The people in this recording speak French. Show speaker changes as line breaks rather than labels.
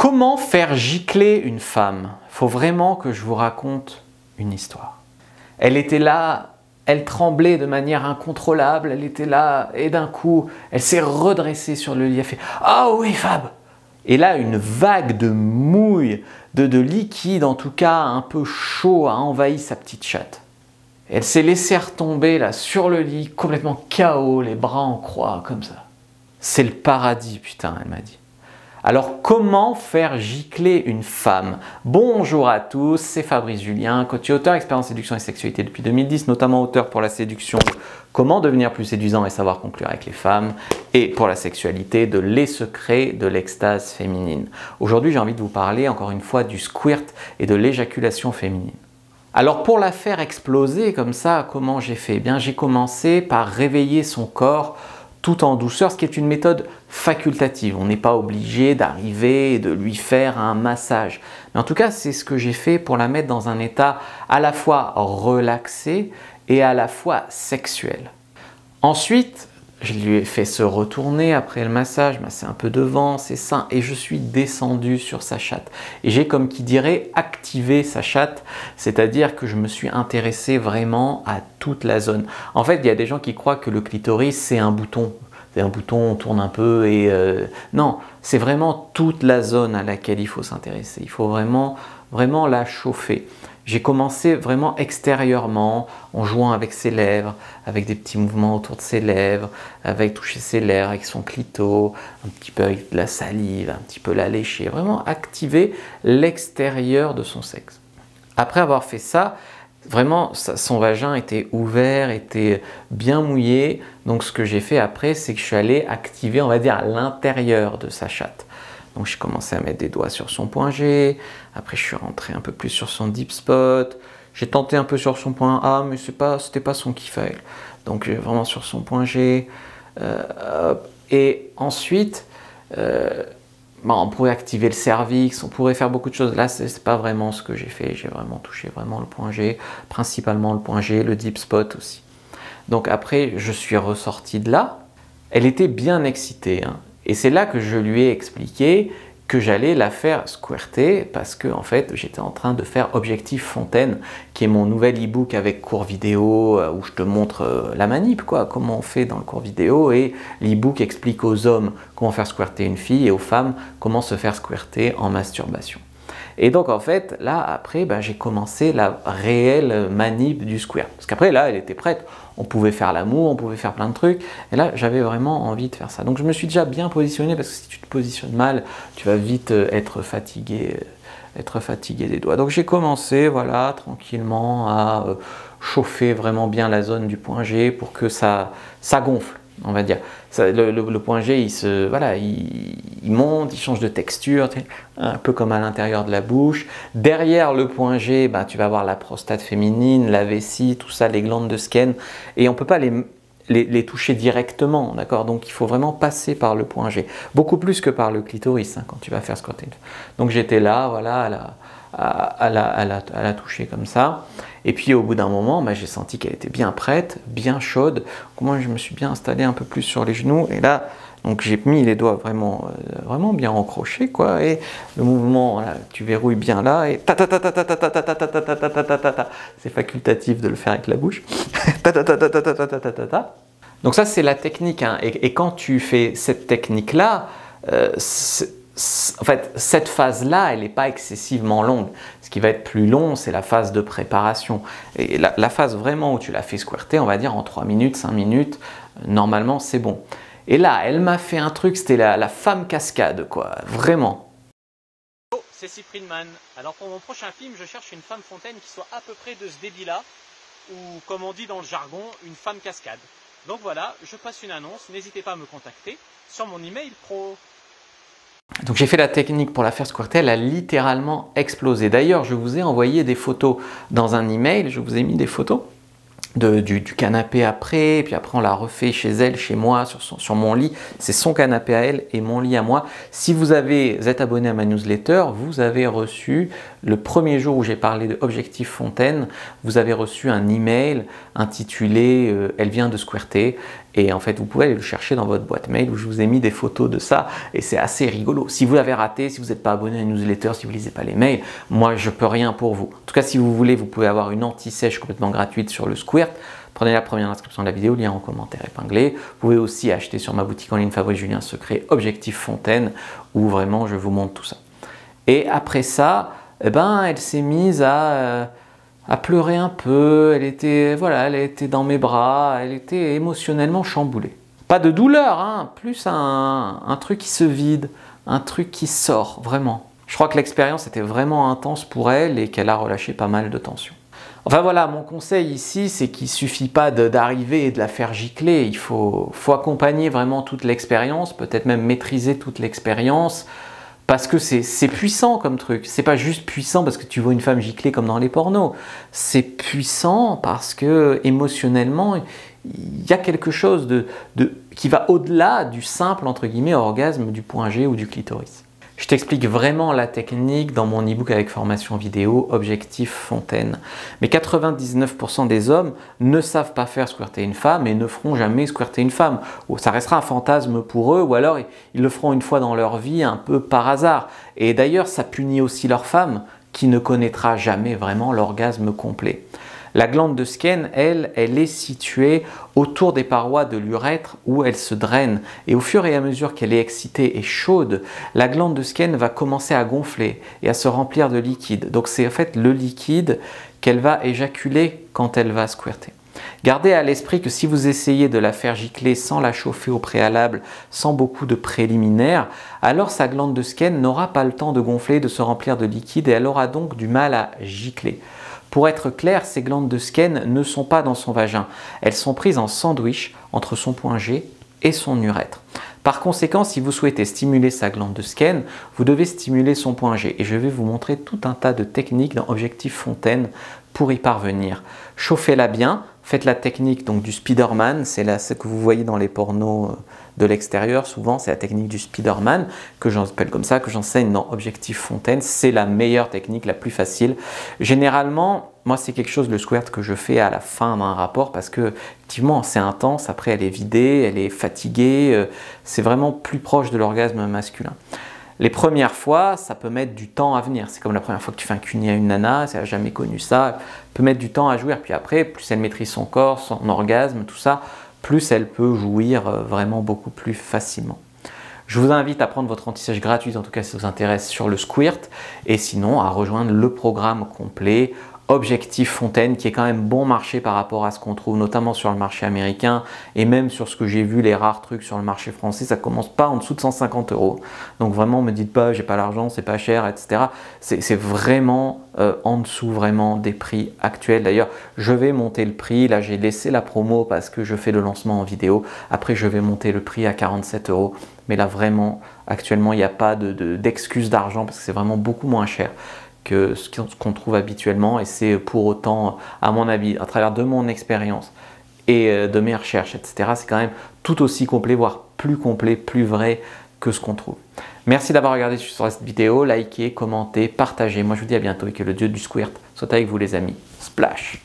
Comment faire gicler une femme? Il faut vraiment que je vous raconte une histoire. Elle était là, elle tremblait de manière incontrôlable, elle était là et d'un coup, elle s'est redressée sur le lit, elle fait « Ah oui Fab !» Et là, une vague de mouille, de liquide en tout cas un peu chaud a envahi sa petite chatte. Elle s'est laissée retomber là sur le lit, complètement KO, les bras en croix, comme ça. C'est le paradis, putain, elle m'a dit. Alors, comment faire gicler une femme? Bonjour à tous, c'est Fabrice Julien, coach et auteur, expert en séduction et sexualité depuis 2010, notamment auteur pour la séduction, comment devenir plus séduisant et savoir conclure avec les femmes, et pour la sexualité, de les secrets de l'extase féminine. Aujourd'hui, j'ai envie de vous parler encore une fois du squirt et de l'éjaculation féminine. Alors pour la faire exploser comme ça, comment j'ai fait? Eh bien, j'ai commencé par réveiller son corps tout en douceur, ce qui est une méthode facultative. On n'est pas obligé d'arriver et de lui faire un massage. Mais en tout cas, c'est ce que j'ai fait pour la mettre dans un état à la fois relaxé et à la fois sexuel. Ensuite, je lui ai fait se retourner après le massage, massé un peu devant, ses seins, et je suis descendu sur sa chatte. Et j'ai, comme qui dirait, activé sa chatte, c'est-à-dire que je me suis intéressé vraiment à toute la zone. En fait, il y a des gens qui croient que le clitoris, c'est un bouton. C'est un bouton, on tourne un peu et... Non, c'est vraiment toute la zone à laquelle il faut s'intéresser. Il faut vraiment la chauffer. J'ai commencé vraiment extérieurement, en jouant avec ses lèvres, avec des petits mouvements autour de ses lèvres, avec toucher ses lèvres, avec son clito, un petit peu avec de la salive, un petit peu la lécher, vraiment activer l'extérieur de son sexe. Après avoir fait ça, vraiment son vagin était ouvert, était bien mouillé, donc ce que j'ai fait après, c'est que je suis allé activer, on va dire, l'intérieur de sa chatte. Donc j'ai commencé à mettre des doigts sur son point G, après je suis rentré un peu plus sur son deep spot, j'ai tenté un peu sur son point A, mais c'était pas son kiff à elle. Donc vraiment sur son point G. Et ensuite, on pourrait activer le cervix, on pourrait faire beaucoup de choses. Là, c'est pas vraiment ce que j'ai fait, j'ai vraiment touché vraiment le point G, principalement le point G, le deep spot aussi. Donc après, je suis ressorti de là, elle était bien excitée, hein. Et c'est là que je lui ai expliqué que j'allais la faire squirter parce que en fait j'étais en train de faire Objectif Fontaine, qui est mon nouvel e-book avec cours vidéo où je te montre la manip, quoi, comment on fait dans le cours vidéo, et l'e-book explique aux hommes comment faire squirter une fille et aux femmes comment se faire squirter en masturbation. Et donc en fait là après j'ai commencé la réelle manip du squirt, parce qu'après là elle était prête, on pouvait faire l'amour, on pouvait faire plein de trucs, et là j'avais vraiment envie de faire ça. Donc je me suis déjà bien positionné, parce que si tu te positionnes mal, tu vas vite être fatigué des doigts. Donc j'ai commencé voilà tranquillement à chauffer vraiment bien la zone du point G pour que ça gonfle, on va dire. Le point G, il monte, il change de texture, un peu comme à l'intérieur de la bouche. Derrière le point G, tu vas avoir la prostate féminine, la vessie, tout ça, les glandes de Skene. Et on ne peut pas les toucher directement, d'accord? Donc il faut vraiment passer par le point G. Beaucoup plus que par le clitoris, hein, quand tu vas faire squirter. Donc j'étais là, voilà, à la toucher comme ça. Et puis au bout d'un moment, j'ai senti qu'elle était bien prête, bien chaude. Moi, je me suis bien installé un peu plus sur les genoux. Et là, donc j'ai mis les doigts vraiment bien encrochés, quoi. Et le mouvement, voilà, tu verrouilles bien là. Et ta ta ta ta ta ta ta ta ta ta ta ta ta ta ta ta. C'est facultatif de le faire avec la bouche. Ta ta ta ta ta ta ta ta ta ta. Donc ça, c'est la technique, hein. Et quand tu fais cette technique-là, en fait, cette phase-là, elle n'est pas excessivement longue. Ce qui va être plus long, c'est la phase de préparation. Et la phase vraiment où tu l'as fait squirter, on va dire en 3 minutes, 5 minutes, normalement, c'est bon. Et là, elle m'a fait un truc, c'était la femme cascade, quoi, vraiment.
Oh, c'est Cyprien. Alors pour mon prochain film, je cherche une femme fontaine qui soit à peu près de ce débit-là, ou comme on dit dans le jargon, une femme cascade. Donc voilà, je passe une annonce, n'hésitez pas à me contacter sur mon email pro.
Donc j'ai fait la technique pour la faire squirter, elle a littéralement explosé. D'ailleurs, je vous ai envoyé des photos dans un email, je vous ai mis des photos du canapé après, et puis après on l'a refait chez elle, chez moi, sur mon lit. C'est son canapé à elle et mon lit à moi. Si vous êtes abonné à ma newsletter, vous avez reçu, le premier jour où j'ai parlé de Objectif Fontaine, vous avez reçu un email intitulé Elle vient de squirter. Et en fait, vous pouvez aller le chercher dans votre boîte mail où je vous ai mis des photos de ça et c'est assez rigolo. Si vous l'avez raté, si vous n'êtes pas abonné à une newsletter, si vous ne lisez pas les mails, moi, je peux rien pour vous. En tout cas, si vous voulez, vous pouvez avoir une anti-sèche complètement gratuite sur le Squirt. Prenez la première description de la vidéo, lien en commentaire épinglé. Vous pouvez aussi acheter sur ma boutique en ligne Fabrice Julien Secret Objectif Fontaine où vraiment je vous montre tout ça. Et après ça, eh ben, elle s'est mise à pleurer un peu, elle était dans mes bras, elle était émotionnellement chamboulée. Pas de douleur, hein, plus un truc qui se vide, un truc qui sort, vraiment. Je crois que l'expérience était vraiment intense pour elle et qu'elle a relâché pas mal de tension. Enfin voilà, mon conseil ici, c'est qu'il ne suffit pas d'arriver et de la faire gicler, il faut accompagner vraiment toute l'expérience, peut-être même maîtriser toute l'expérience, parce que c'est puissant comme truc. C'est pas juste puissant parce que tu vois une femme gicler comme dans les pornos. C'est puissant parce que émotionnellement, il y a quelque chose qui va au-delà du simple entre guillemets orgasme du point G ou du clitoris. Je t'explique vraiment la technique dans mon e-book avec formation vidéo Objectif Fontaine. Mais 99% des hommes ne savent pas faire squirter une femme et ne feront jamais squirter une femme. Ça restera un fantasme pour eux ou alors ils le feront une fois dans leur vie un peu par hasard. Et d'ailleurs, ça punit aussi leur femme qui ne connaîtra jamais vraiment l'orgasme complet. La glande de Skene, elle est située autour des parois de l'urètre où elle se draine. Et au fur et à mesure qu'elle est excitée et chaude, la glande de Skene va commencer à gonfler et à se remplir de liquide. Donc c'est en fait le liquide qu'elle va éjaculer quand elle va squirter. Gardez à l'esprit que si vous essayez de la faire gicler sans la chauffer au préalable, sans beaucoup de préliminaires, alors sa glande de Skene n'aura pas le temps de gonfler, de se remplir de liquide et elle aura donc du mal à gicler. Pour être clair, ces glandes de Skene ne sont pas dans son vagin. Elles sont prises en sandwich entre son point G et son urètre. Par conséquent, si vous souhaitez stimuler sa glande de Skene, vous devez stimuler son point G. Et je vais vous montrer tout un tas de techniques dans Objectif Fontaine pour y parvenir. Chauffez-la bien, faites la technique donc du Spiderman, c'est ce que vous voyez dans les pornos de l'extérieur, souvent c'est la technique du Spiderman, que j'appelle comme ça, que j'enseigne dans Objectif Fontaine, c'est la meilleure technique, la plus facile. Généralement, moi c'est quelque chose, le squirt, que je fais à la fin d'un rapport parce que effectivement c'est intense, après elle est vidée, elle est fatiguée, c'est vraiment plus proche de l'orgasme masculin. Les premières fois, ça peut mettre du temps à venir. C'est comme la première fois que tu fais un cuni à une nana, elle n'a jamais connu ça, elle peut mettre du temps à jouir. Puis après, plus elle maîtrise son corps, son orgasme, tout ça, plus elle peut jouir vraiment beaucoup plus facilement. Je vous invite à prendre votre anti-sèche gratuite, en tout cas si ça vous intéresse, sur le squirt, et sinon à rejoindre le programme complet Objectif Fontaine, qui est quand même bon marché par rapport à ce qu'on trouve notamment sur le marché américain et même sur ce que j'ai vu, les rares trucs sur le marché français, ça commence pas en dessous de 150 €. Donc vraiment, me dites pas j'ai pas l'argent, c'est pas cher, etc. C'est vraiment en dessous vraiment des prix actuels. D'ailleurs, je vais monter le prix. Là, j'ai laissé la promo parce que je fais le lancement en vidéo. Après, je vais monter le prix à 47 €. Mais là, vraiment, actuellement, il n'y a pas d'excuse d'argent parce que c'est vraiment beaucoup moins cher que ce qu'on trouve habituellement, et c'est pour autant, à mon avis, à travers de mon expérience et de mes recherches, etc., c'est quand même tout aussi complet, voire plus complet, plus vrai que ce qu'on trouve. Merci d'avoir regardé sur cette vidéo, likez, commentez, partagez. Moi je vous dis à bientôt et que le dieu du squirt soit avec vous les amis. Splash!